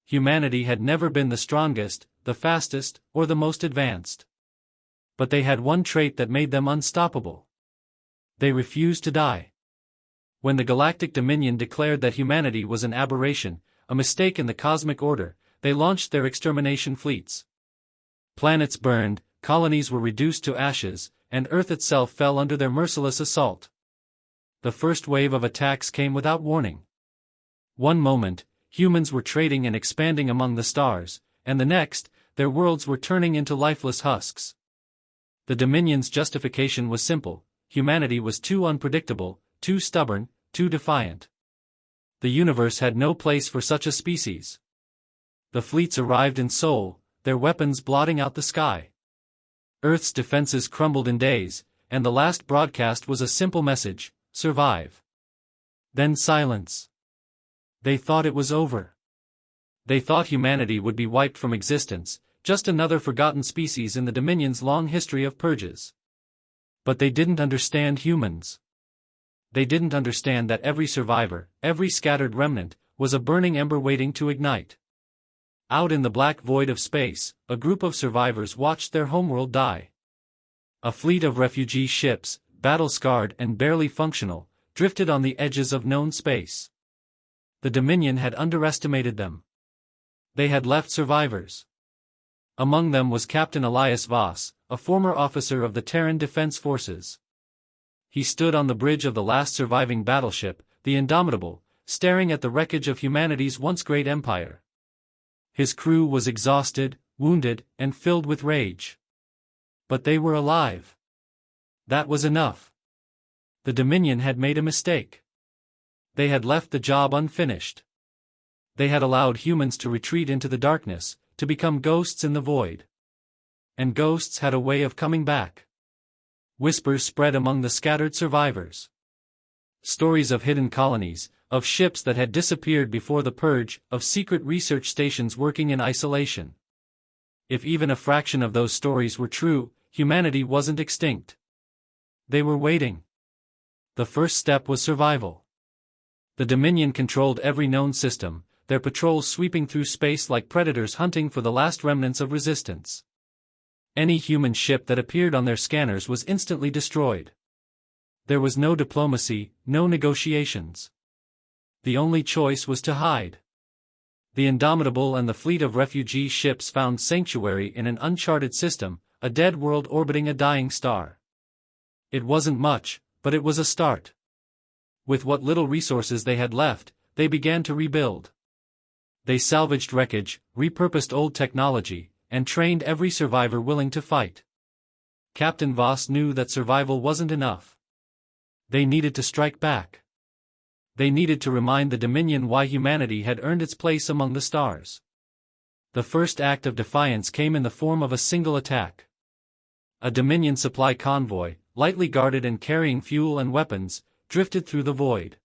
Humanity had never been the strongest, the fastest, or the most advanced. But they had one trait that made them unstoppable. They refused to die. When the Galactic Dominion declared that humanity was an aberration, a mistake in the cosmic order, they launched their extermination fleets. Planets burned, colonies were reduced to ashes, and Earth itself fell under their merciless assault. The first wave of attacks came without warning. One moment, humans were trading and expanding among the stars, and the next, their worlds were turning into lifeless husks. The Dominion's justification was simple: humanity was too unpredictable, too stubborn, too defiant. The universe had no place for such a species. The fleets arrived in Seoul, their weapons blotting out the sky. Earth's defenses crumbled in days, and the last broadcast was a simple message: survive. Then silence. They thought it was over. They thought humanity would be wiped from existence, just another forgotten species in the Dominion's long history of purges. But they didn't understand humans. They didn't understand that every survivor, every scattered remnant, was a burning ember waiting to ignite. Out in the black void of space, a group of survivors watched their homeworld die. A fleet of refugee ships, battle-scarred and barely functional, drifted on the edges of known space. The Dominion had underestimated them. They had left survivors. Among them was Captain Elias Voss, a former officer of the Terran Defense Forces. He stood on the bridge of the last surviving battleship, the Indomitable, staring at the wreckage of humanity's once great empire. His crew was exhausted, wounded, and filled with rage. But they were alive. That was enough. The Dominion had made a mistake. They had left the job unfinished. They had allowed humans to retreat into the darkness, to become ghosts in the void. And ghosts had a way of coming back. Whispers spread among the scattered survivors. Stories of hidden colonies, of ships that had disappeared before the purge, of secret research stations working in isolation. If even a fraction of those stories were true, humanity wasn't extinct. They were waiting. The first step was survival. The Dominion controlled every known system, their patrols sweeping through space like predators hunting for the last remnants of resistance. Any human ship that appeared on their scanners was instantly destroyed. There was no diplomacy, no negotiations. The only choice was to hide. The Indomitable and the fleet of refugee ships found sanctuary in an uncharted system, a dead world orbiting a dying star. It wasn't much, but it was a start. With what little resources they had left, they began to rebuild. They salvaged wreckage, repurposed old technology, and trained every survivor willing to fight. Captain Voss knew that survival wasn't enough. They needed to strike back. They needed to remind the Dominion why humanity had earned its place among the stars. The first act of defiance came in the form of a single attack. A Dominion supply convoy, lightly guarded and carrying fuel and weapons, drifted through the void.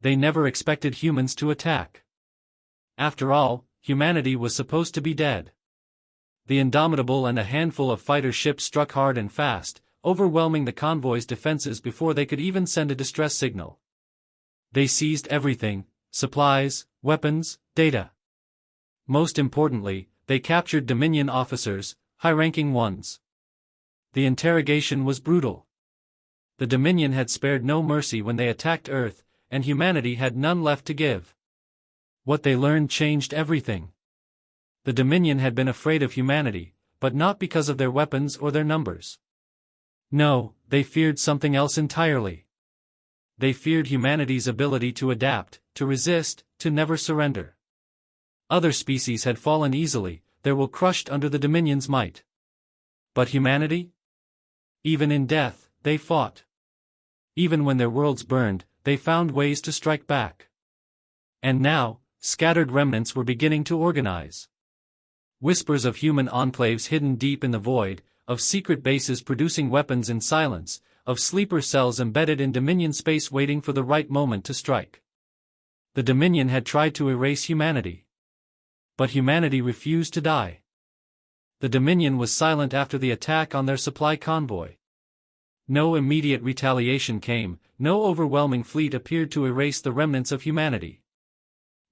They never expected humans to attack. After all, humanity was supposed to be dead. The Indomitable and a handful of fighter ships struck hard and fast, overwhelming the convoy's defenses before they could even send a distress signal. They seized everything: supplies, weapons, data. Most importantly, they captured Dominion officers, high-ranking ones. The interrogation was brutal. The Dominion had spared no mercy when they attacked Earth, and humanity had none left to give. What they learned changed everything. The Dominion had been afraid of humanity, but not because of their weapons or their numbers. No, they feared something else entirely. They feared humanity's ability to adapt, to resist, to never surrender. Other species had fallen easily, they were crushed under the Dominion's might. But humanity? Even in death, they fought. Even when their worlds burned, they found ways to strike back. And now, scattered remnants were beginning to organize. Whispers of human enclaves hidden deep in the void, of secret bases producing weapons in silence, of sleeper cells embedded in Dominion space waiting for the right moment to strike. The Dominion had tried to erase humanity. But humanity refused to die. The Dominion was silent after the attack on their supply convoy. No immediate retaliation came, no overwhelming fleet appeared to erase the remnants of humanity.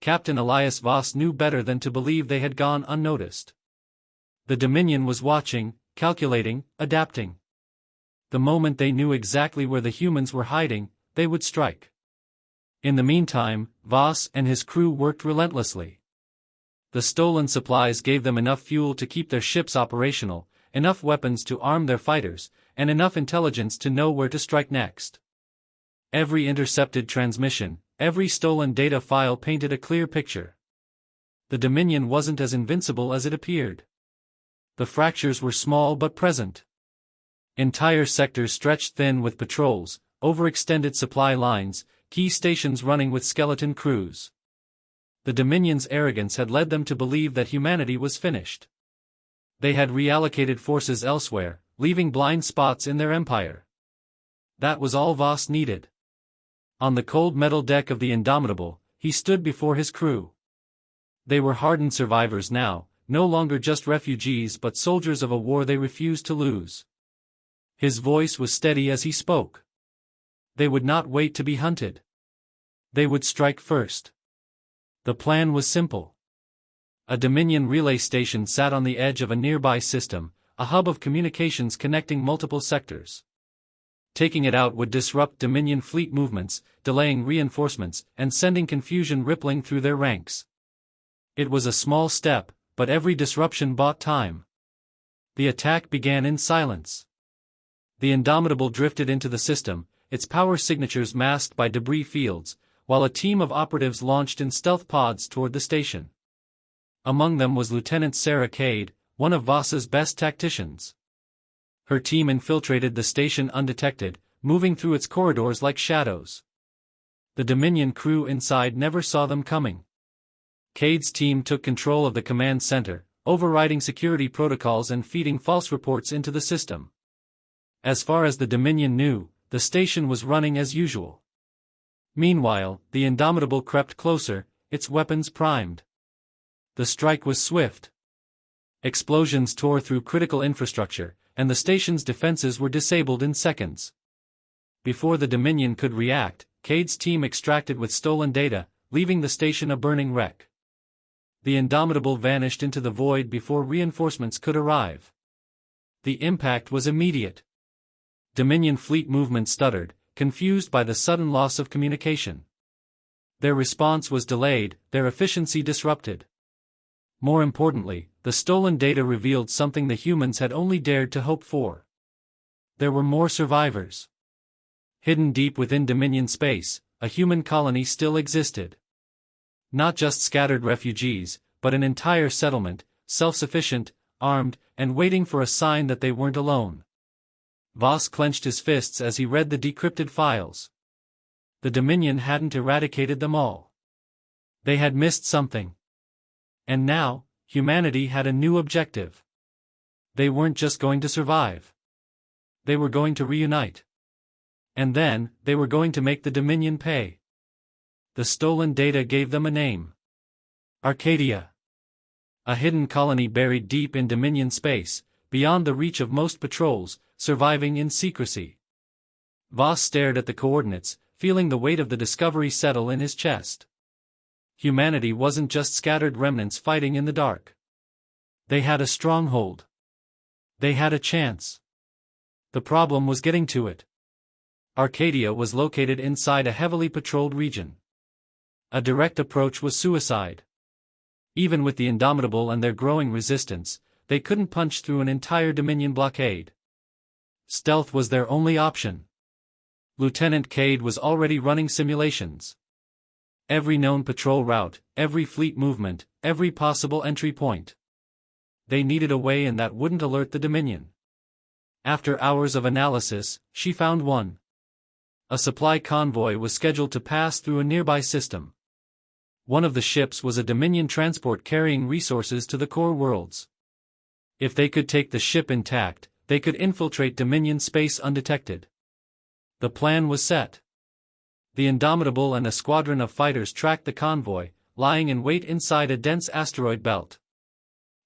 Captain Elias Voss knew better than to believe they had gone unnoticed. The Dominion was watching, calculating, adapting. The moment they knew exactly where the humans were hiding, they would strike. In the meantime, Voss and his crew worked relentlessly. The stolen supplies gave them enough fuel to keep their ships operational, enough weapons to arm their fighters, and enough intelligence to know where to strike next. Every intercepted transmission, every stolen data file painted a clear picture. The Dominion wasn't as invincible as it appeared. The fractures were small but present. Entire sectors stretched thin with patrols, overextended supply lines, key stations running with skeleton crews. The Dominion's arrogance had led them to believe that humanity was finished. They had reallocated forces elsewhere, leaving blind spots in their empire. That was all Voss needed. On the cold metal deck of the Indomitable, he stood before his crew. They were hardened survivors now, no longer just refugees but soldiers of a war they refused to lose. His voice was steady as he spoke. They would not wait to be hunted. They would strike first. The plan was simple. A Dominion relay station sat on the edge of a nearby system, a hub of communications connecting multiple sectors. Taking it out would disrupt Dominion fleet movements, delaying reinforcements, and sending confusion rippling through their ranks. It was a small step, but every disruption bought time. The attack began in silence. The Indomitable drifted into the system, its power signatures masked by debris fields, while a team of operatives launched in stealth pods toward the station. Among them was Lieutenant Sarah Cade, one of Voss's best tacticians. Her team infiltrated the station undetected, moving through its corridors like shadows. The Dominion crew inside never saw them coming. Cade's team took control of the command center, overriding security protocols and feeding false reports into the system. As far as the Dominion knew, the station was running as usual. Meanwhile, the Indomitable crept closer, its weapons primed. The strike was swift. Explosions tore through critical infrastructure, and the station's defenses were disabled in seconds. Before the Dominion could react, Cade's team extracted with stolen data, leaving the station a burning wreck. The Indomitable vanished into the void before reinforcements could arrive. The impact was immediate. Dominion fleet movement stuttered, confused by the sudden loss of communication. Their response was delayed, their efficiency disrupted. More importantly, the stolen data revealed something the humans had only dared to hope for. There were more survivors. Hidden deep within Dominion space, a human colony still existed. Not just scattered refugees, but an entire settlement, self-sufficient, armed, and waiting for a sign that they weren't alone. Voss clenched his fists as he read the decrypted files. The Dominion hadn't eradicated them all. They had missed something. And now, humanity had a new objective. They weren't just going to survive. They were going to reunite. And then, they were going to make the Dominion pay. The stolen data gave them a name. Arcadia. A hidden colony buried deep in Dominion space, beyond the reach of most patrols, surviving in secrecy. Voss stared at the coordinates, feeling the weight of the discovery settle in his chest. Humanity wasn't just scattered remnants fighting in the dark. They had a stronghold. They had a chance. The problem was getting to it. Arcadia was located inside a heavily patrolled region. A direct approach was suicide. Even with the Indomitable and their growing resistance, they couldn't punch through an entire Dominion blockade. Stealth was their only option. Lieutenant Cade was already running simulations. Every known patrol route, every fleet movement, every possible entry point. They needed a way in that wouldn't alert the Dominion. After hours of analysis, she found one. A supply convoy was scheduled to pass through a nearby system. One of the ships was a Dominion transport carrying resources to the core worlds. If they could take the ship intact, they could infiltrate Dominion space undetected. The plan was set. The Indomitable and a squadron of fighters tracked the convoy, lying in wait inside a dense asteroid belt.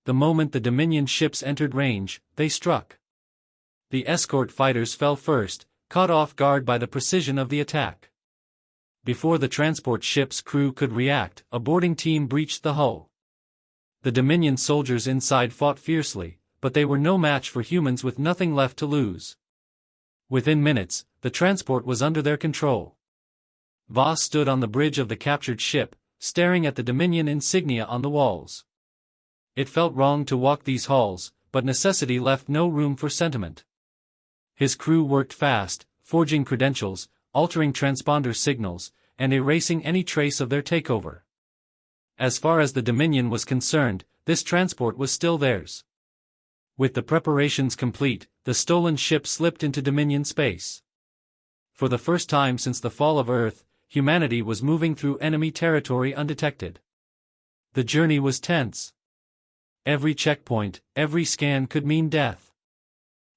The moment the Dominion ships entered range, they struck. The escort fighters fell first, caught off guard by the precision of the attack. Before the transport ship's crew could react, a boarding team breached the hull. The Dominion soldiers inside fought fiercely, but they were no match for humans with nothing left to lose. Within minutes, the transport was under their control. Voss stood on the bridge of the captured ship, staring at the Dominion insignia on the walls. It felt wrong to walk these halls, but necessity left no room for sentiment. His crew worked fast, forging credentials, altering transponder signals, and erasing any trace of their takeover. As far as the Dominion was concerned, this transport was still theirs. With the preparations complete, the stolen ship slipped into Dominion space. For the first time since the fall of Earth, humanity was moving through enemy territory undetected. The journey was tense. Every checkpoint, every scan could mean death.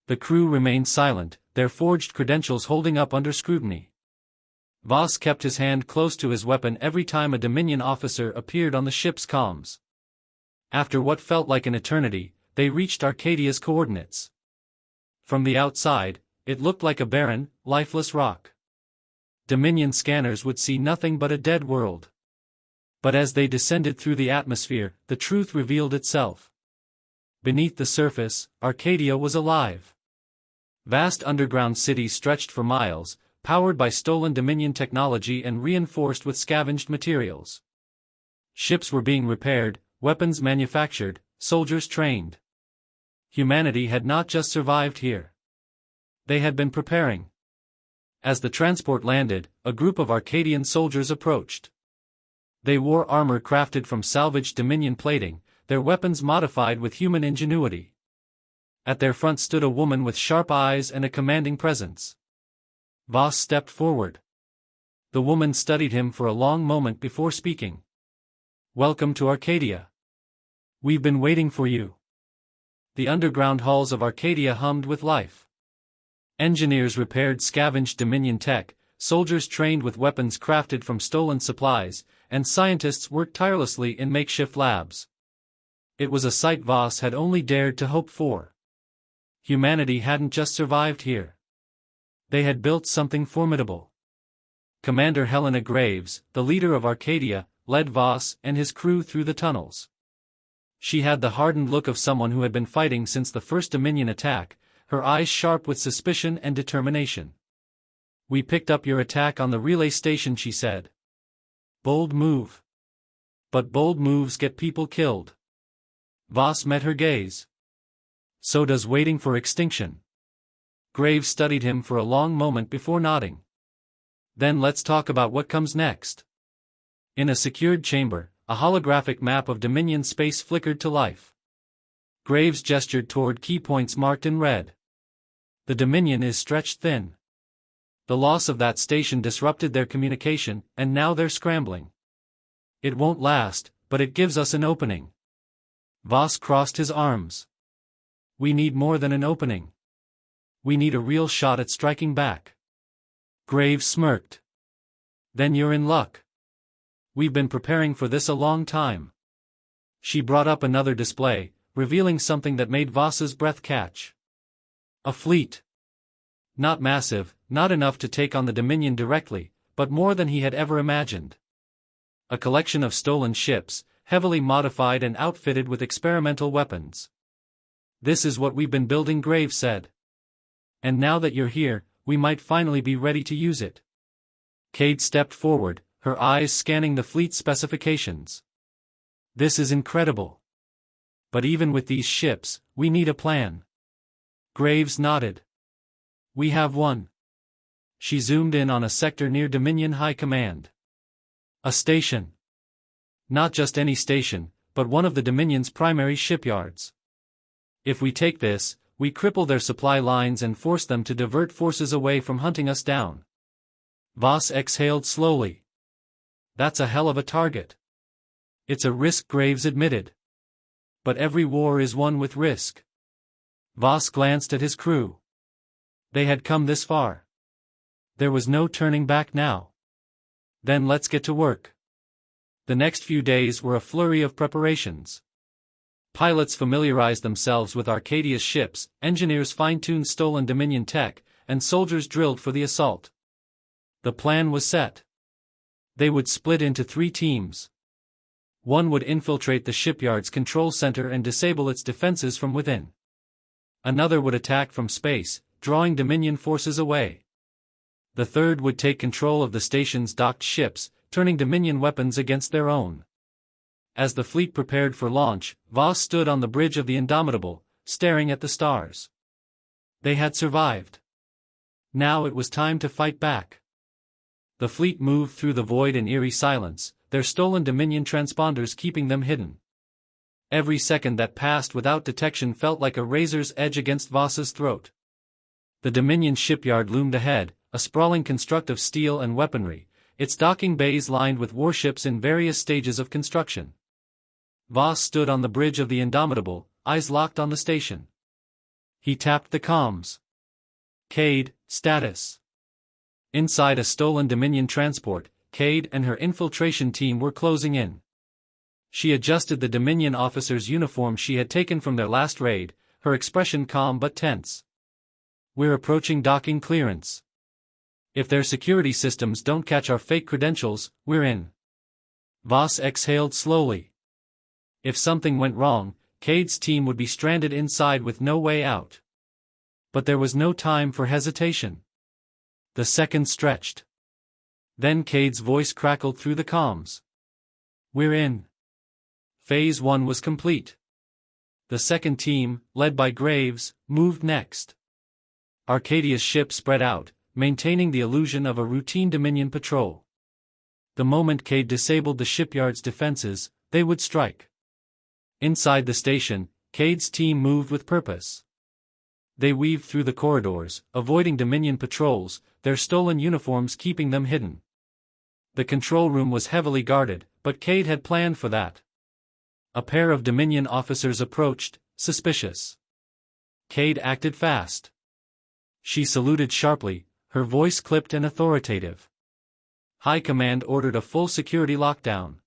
The crew remained silent, their forged credentials holding up under scrutiny. Voss kept his hand close to his weapon every time a Dominion officer appeared on the ship's comms. After what felt like an eternity, they reached Arcadia's coordinates. From the outside, it looked like a barren, lifeless rock. Dominion scanners would see nothing but a dead world. But as they descended through the atmosphere, the truth revealed itself. Beneath the surface, Arcadia was alive. Vast underground cities stretched for miles, powered by stolen Dominion technology and reinforced with scavenged materials. Ships were being repaired, weapons manufactured, soldiers trained. Humanity had not just survived here. They had been preparing. As the transport landed, a group of Arcadian soldiers approached. They wore armor crafted from salvaged Dominion plating, their weapons modified with human ingenuity. At their front stood a woman with sharp eyes and a commanding presence. Voss stepped forward. The woman studied him for a long moment before speaking. "Welcome to Arcadia. We've been waiting for you." The underground halls of Arcadia hummed with life. Engineers repaired scavenged Dominion tech, soldiers trained with weapons crafted from stolen supplies, and scientists worked tirelessly in makeshift labs. It was a sight Voss had only dared to hope for. Humanity hadn't just survived here. They had built something formidable. Commander Helena Graves, the leader of Arcadia, led Voss and his crew through the tunnels. She had the hardened look of someone who had been fighting since the first Dominion attack, her eyes sharp with suspicion and determination. "We picked up your attack on the relay station," she said. "Bold move. But bold moves get people killed." Voss met her gaze. "So does waiting for extinction." Graves studied him for a long moment before nodding. "Then let's talk about what comes next." In a secured chamber, a holographic map of Dominion space flickered to life. Graves gestured toward key points marked in red. "The Dominion is stretched thin. The loss of that station disrupted their communication, and now they're scrambling. It won't last, but it gives us an opening." Voss crossed his arms. "We need more than an opening. We need a real shot at striking back." Graves smirked. "Then you're in luck. We've been preparing for this a long time." She brought up another display, revealing something that made Voss's breath catch. A fleet. Not massive, not enough to take on the Dominion directly, but more than he had ever imagined. A collection of stolen ships, heavily modified and outfitted with experimental weapons. "This is what we've been building," Graves said. "And now that you're here, we might finally be ready to use it." Cade stepped forward, her eyes scanning the fleet's specifications. "This is incredible. But even with these ships, we need a plan." Graves nodded. "We have one." She zoomed in on a sector near Dominion High Command. A station. Not just any station, but one of the Dominion's primary shipyards. "If we take this, we cripple their supply lines and force them to divert forces away from hunting us down." Voss exhaled slowly. "That's a hell of a target." "It's a risk," Graves admitted. "But every war is won with risk." Voss glanced at his crew. They had come this far. There was no turning back now. "Then let's get to work." The next few days were a flurry of preparations. Pilots familiarized themselves with Arcadia's ships, engineers fine-tuned stolen Dominion tech, and soldiers drilled for the assault. The plan was set. They would split into 3 teams. One would infiltrate the shipyard's control center and disable its defenses from within. Another would attack from space, drawing Dominion forces away. The third would take control of the station's docked ships, turning Dominion weapons against their own. As the fleet prepared for launch, Voss stood on the bridge of the Indomitable, staring at the stars. They had survived. Now it was time to fight back. The fleet moved through the void in eerie silence, their stolen Dominion transponders keeping them hidden. Every second that passed without detection felt like a razor's edge against Voss's throat. The Dominion shipyard loomed ahead, a sprawling construct of steel and weaponry, its docking bays lined with warships in various stages of construction. Voss stood on the bridge of the Indomitable, eyes locked on the station. He tapped the comms. Cade, status. Inside a stolen Dominion transport, Cade and her infiltration team were closing in. She adjusted the Dominion officer's uniform she had taken from their last raid, her expression calm but tense. We're approaching docking clearance. If their security systems don't catch our fake credentials, we're in. Voss exhaled slowly. If something went wrong, Cade's team would be stranded inside with no way out. But there was no time for hesitation. The seconds stretched. Then Cade's voice crackled through the comms. We're in. Phase 1 was complete. The second team, led by Graves, moved next. Arcadia's ship spread out, maintaining the illusion of a routine Dominion patrol. The moment Cade disabled the shipyard's defenses, they would strike. Inside the station, Cade's team moved with purpose. They weaved through the corridors, avoiding Dominion patrols, their stolen uniforms keeping them hidden. The control room was heavily guarded, but Cade had planned for that. A pair of Dominion officers approached, suspicious. Cade acted fast. She saluted sharply, her voice clipped and authoritative. High Command ordered a full security lockdown.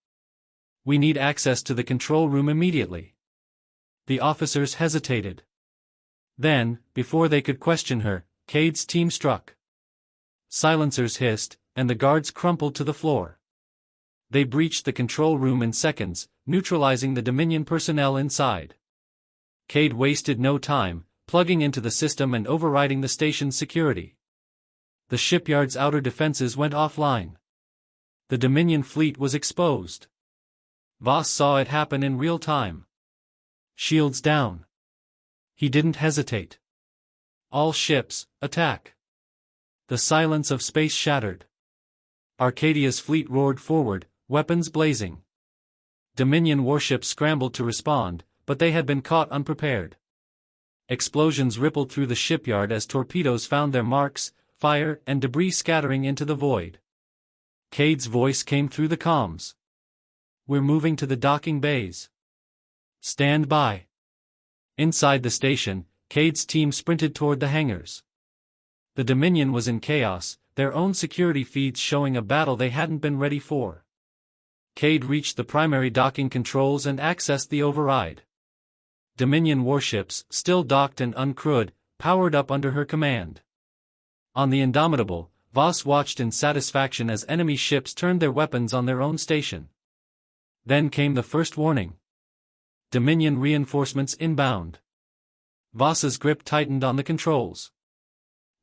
We need access to the control room immediately. The officers hesitated. Then, before they could question her, Cade's team struck. Silencers hissed, and the guards crumpled to the floor. They breached the control room in seconds, neutralizing the Dominion personnel inside. Cade wasted no time, plugging into the system and overriding the station's security. The shipyard's outer defenses went offline. The Dominion fleet was exposed. Voss saw it happen in real time. Shields down. He didn't hesitate. All ships, attack. The silence of space shattered. Arcadia's fleet roared forward, weapons blazing. Dominion warships scrambled to respond, but they had been caught unprepared. Explosions rippled through the shipyard as torpedoes found their marks, fire and debris scattering into the void. Cade's voice came through the comms. We're moving to the docking bays. Stand by. Inside the station, Cade's team sprinted toward the hangars. The Dominion was in chaos, their own security feeds showing a battle they hadn't been ready for. Cade reached the primary docking controls and accessed the override. Dominion warships, still docked and uncrewed, powered up under her command. On the Indomitable, Voss watched in satisfaction as enemy ships turned their weapons on their own station. Then came the first warning. Dominion reinforcements inbound. Voss's grip tightened on the controls.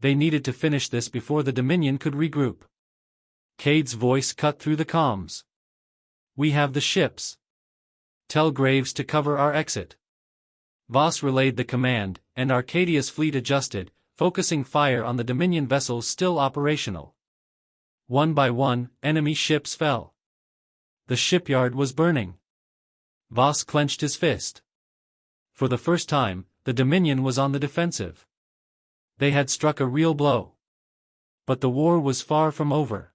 They needed to finish this before the Dominion could regroup. Cade's voice cut through the comms. We have the ships. Tell Graves to cover our exit. Voss relayed the command, and Arcadia's fleet adjusted, focusing fire on the Dominion vessels still operational. One by one, enemy ships fell. The shipyard was burning. Voss clenched his fist. For the first time, the Dominion was on the defensive. They had struck a real blow. But the war was far from over.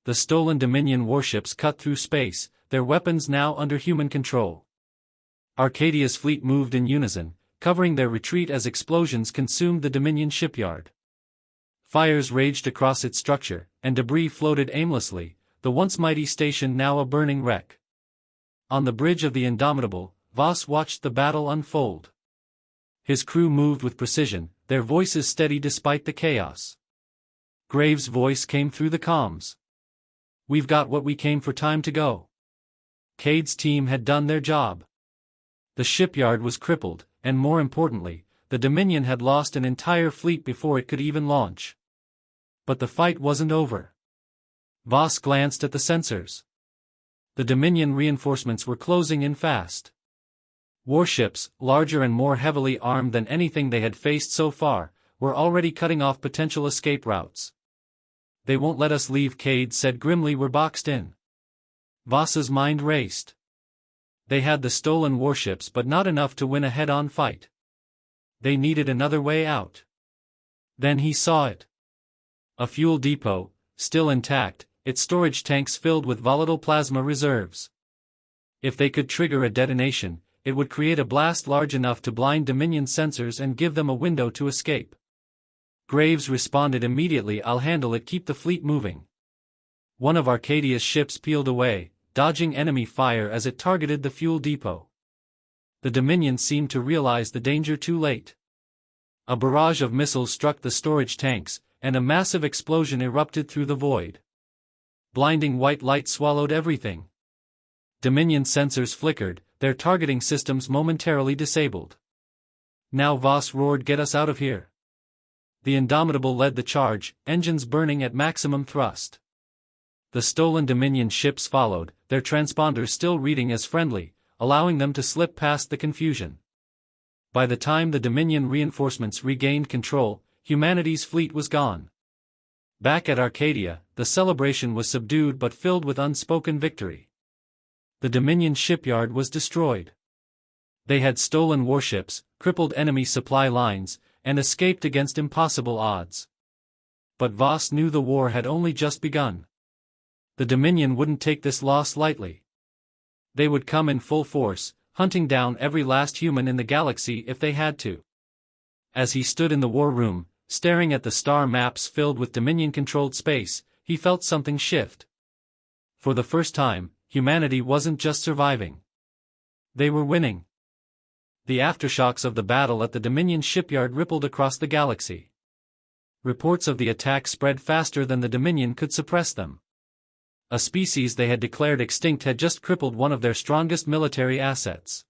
The stolen Dominion warships cut through space, their weapons now under human control. Arcadia's fleet moved in unison, covering their retreat as explosions consumed the Dominion shipyard. Fires raged across its structure, and debris floated aimlessly, the once mighty station now a burning wreck. On the bridge of the Indomitable, Voss watched the battle unfold. His crew moved with precision, their voices steady despite the chaos. Graves' voice came through the comms. We've got what we came for. Time to go. Cade's team had done their job. The shipyard was crippled, and more importantly, the Dominion had lost an entire fleet before it could even launch. But the fight wasn't over. Voss glanced at the sensors. The Dominion reinforcements were closing in fast. Warships, larger and more heavily armed than anything they had faced so far, were already cutting off potential escape routes. They won't let us leave, Cade said grimly. We're boxed in. Voss's mind raced. They had the stolen warships but not enough to win a head-on fight. They needed another way out. Then he saw it. A fuel depot, still intact, its storage tanks filled with volatile plasma reserves. If they could trigger a detonation, it would create a blast large enough to blind Dominion sensors and give them a window to escape. Graves responded immediately. I'll handle it. Keep the fleet moving. One of Arcadia's ships peeled away, dodging enemy fire as it targeted the fuel depot. The Dominion seemed to realize the danger too late. A barrage of missiles struck the storage tanks, and a massive explosion erupted through the void. Blinding white light swallowed everything. Dominion sensors flickered, their targeting systems momentarily disabled. Now, Voss roared, get us out of here. The Indomitable led the charge, engines burning at maximum thrust. The stolen Dominion ships followed, their transponders still reading as friendly, allowing them to slip past the confusion. By the time the Dominion reinforcements regained control, humanity's fleet was gone. Back at Arcadia, the celebration was subdued but filled with unspoken victory. The Dominion shipyard was destroyed. They had stolen warships, crippled enemy supply lines, and escaped against impossible odds. But Voss knew the war had only just begun. The Dominion wouldn't take this loss lightly. They would come in full force, hunting down every last human in the galaxy if they had to. As he stood in the war room, staring at the star maps filled with Dominion-controlled space, he felt something shift. For the first time, humanity wasn't just surviving. They were winning. The aftershocks of the battle at the Dominion shipyard rippled across the galaxy. Reports of the attack spread faster than the Dominion could suppress them. A species they had declared extinct had just crippled one of their strongest military assets.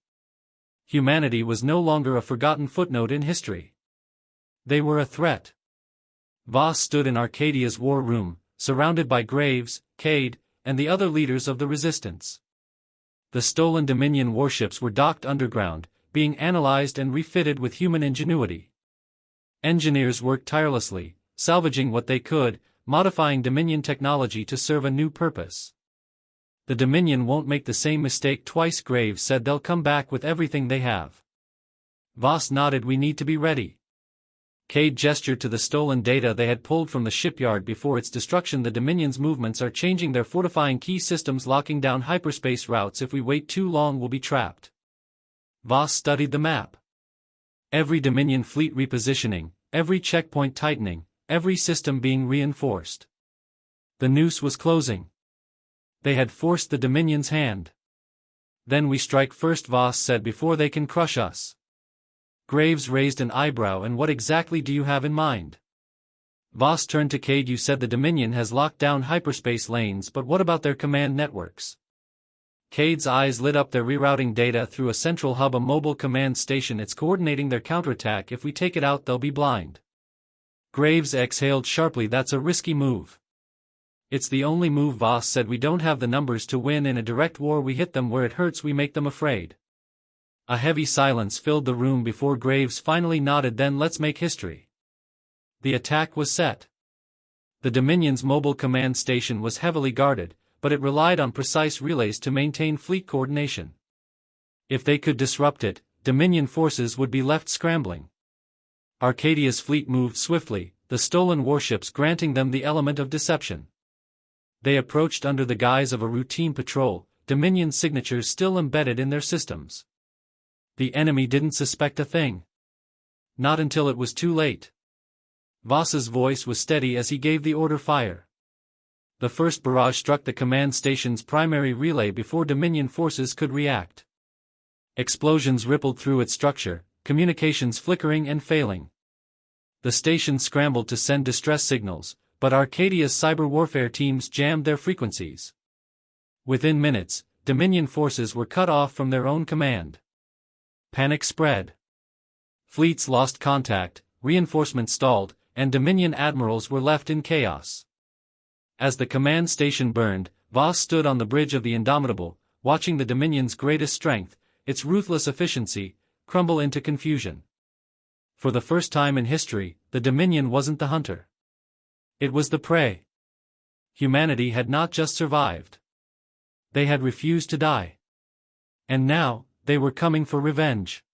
Humanity was no longer a forgotten footnote in history. They were a threat. Voss stood in Arcadia's war room, surrounded by Graves, Cade, and the other leaders of the resistance. The stolen Dominion warships were docked underground, being analyzed and refitted with human ingenuity. Engineers worked tirelessly, salvaging what they could, modifying Dominion technology to serve a new purpose. The Dominion won't make the same mistake twice, Graves said. They'll come back with everything they have. Voss nodded. We need to be ready. Cade gestured to the stolen data they had pulled from the shipyard before its destruction. The Dominion's movements are changing their fortifying key systems, locking down hyperspace routes. If we wait too long, we'll be trapped. Voss studied the map. Every Dominion fleet repositioning, every checkpoint tightening, every system being reinforced. The noose was closing. They had forced the Dominion's hand. Then we strike first, Voss said, before they can crush us. Graves raised an eyebrow. And what exactly do you have in mind? Voss turned to Cade. You said the Dominion has locked down hyperspace lanes, but what about their command networks? Cade's eyes lit up. They're rerouting data through a central hub, a mobile command station. It's coordinating their counterattack. If we take it out, they'll be blind. Graves exhaled sharply. That's a risky move. It's the only move, Voss said. We don't have the numbers to win in a direct war. We hit them where it hurts. We make them afraid. A heavy silence filled the room before Graves finally nodded. Then let's make history. The attack was set. The Dominion's mobile command station was heavily guarded, but it relied on precise relays to maintain fleet coordination. If they could disrupt it, Dominion forces would be left scrambling. Arcadia's fleet moved swiftly, the stolen warships granting them the element of deception. They approached under the guise of a routine patrol, Dominion signatures still embedded in their systems. The enemy didn't suspect a thing. Not until it was too late. Voss's voice was steady as he gave the order, fire. The first barrage struck the command station's primary relay before Dominion forces could react. Explosions rippled through its structure, communications flickering and failing. The station scrambled to send distress signals, but but Arcadia's cyber warfare teams jammed their frequencies. Within minutes, Dominion forces were cut off from their own command. Panic spread. Fleets lost contact, reinforcements stalled, and Dominion admirals were left in chaos. As the command station burned, Voss stood on the bridge of the Indomitable, watching the Dominion's greatest strength, its ruthless efficiency, crumble into confusion. For the first time in history, the Dominion wasn't the hunter. It was the prey. Humanity had not just survived. They had refused to die. And now, they were coming for revenge.